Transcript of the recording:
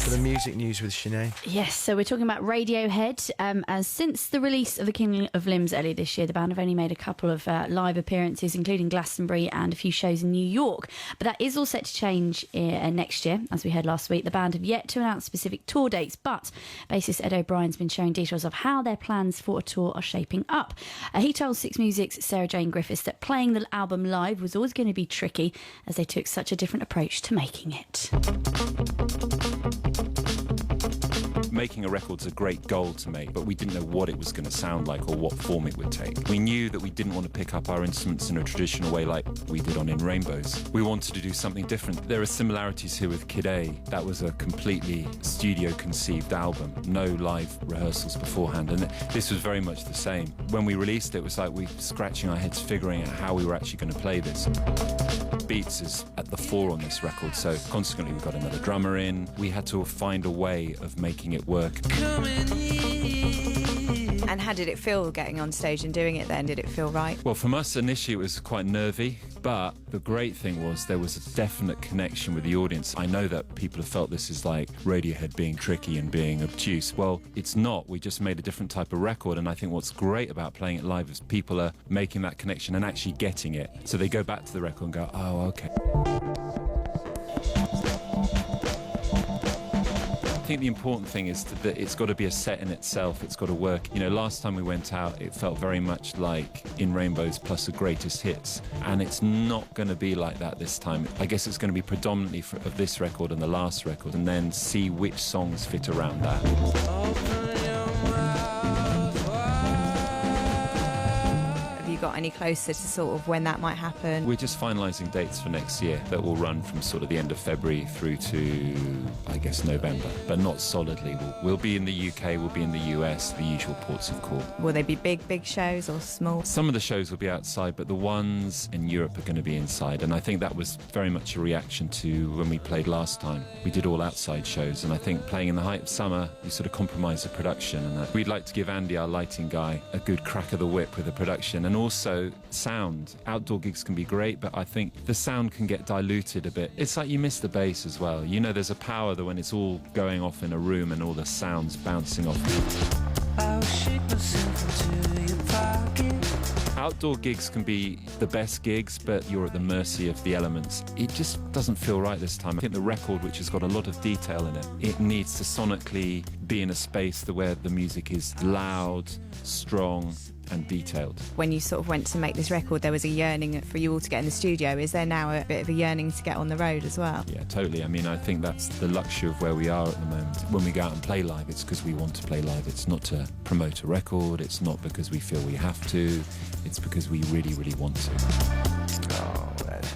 For the music news with Sinead. Yes, so we're talking about Radiohead. As since the release of The King of Limbs earlier this year, the band have only made a couple of live appearances, including Glastonbury and a few shows in New York. But that is all set to change next year, as we heard last week. The band have yet to announce specific tour dates, but bassist Ed O'Brien's been sharing details of how their plans for a tour are shaping up. He told Six Music's Sarah Jane Griffiths that playing the album live was always going to be tricky, as they took such a different approach to making it. Making a record's a great goal to make, but we didn't know what it was going to sound like or what form it would take. We knew that we didn't want to pick up our instruments in a traditional way like we did on In Rainbows. We wanted to do something different. There are similarities here with Kid A. That was a completely studio-conceived album, no live rehearsals beforehand, and this was very much the same. When we released it, it was like we were scratching our heads figuring out how we were actually going to play this. Beats is at the fore on this record, so consequently we got another drummer in. We had to find a way of making it work. And how did it feel getting on stage and doing it then? Did it feel right? Well, from us initially it was quite nervy, but the great thing was there was a definite connection with the audience. I know that people have felt this is like Radiohead being tricky and being obtuse. Well, it's not. We just made a different type of record, and I think what's great about playing it live is people are making that connection and actually getting it. So they go back to the record and go, oh, okay. I think the important thing is that it's got to be a set in itself. It's got to work. You know, last time we went out, it felt very much like In Rainbows plus the greatest hits, and it's not going to be like that this time. I guess it's going to be predominantly of this record and the last record, and then see which songs fit around that. Got any closer to sort of when that might happen? We're just finalising dates for next year that will run from sort of the end of February through to, I guess, November, but not solidly. We'll be in the UK, we'll be in the US, the usual ports of call. Will they be big shows or small? Some of the shows will be outside, but the ones in Europe are going to be inside, and I think that was very much a reaction to when we played last time. We did all outside shows, and I think playing in the height of summer, you sort of compromise the production, and we'd like to give Andy, our lighting guy, a good crack of the whip with the production, and also sound. Outdoor gigs can be great, but I think the sound can get diluted a bit. It's like you miss the bass as well. You know, there's a power that when it's all going off in a room and all the sounds bouncing off. Outdoor gigs can be the best gigs, but you're at the mercy of the elements. It just doesn't feel right this time. I think the record, which has got a lot of detail in it, it needs to sonically be in a space where the music is loud, strong, and detailed. When you sort of went to make this record, there was a yearning for you all to get in the studio. Is there now a bit of a yearning to get on the road as well? Yeah, totally. I mean, I think that's the luxury of where we are at the moment. When we go out and play live, it's because we want to play live. It's not to promote a record. It's not because we feel we have to. It's because we really, really want to. Oh, Ed.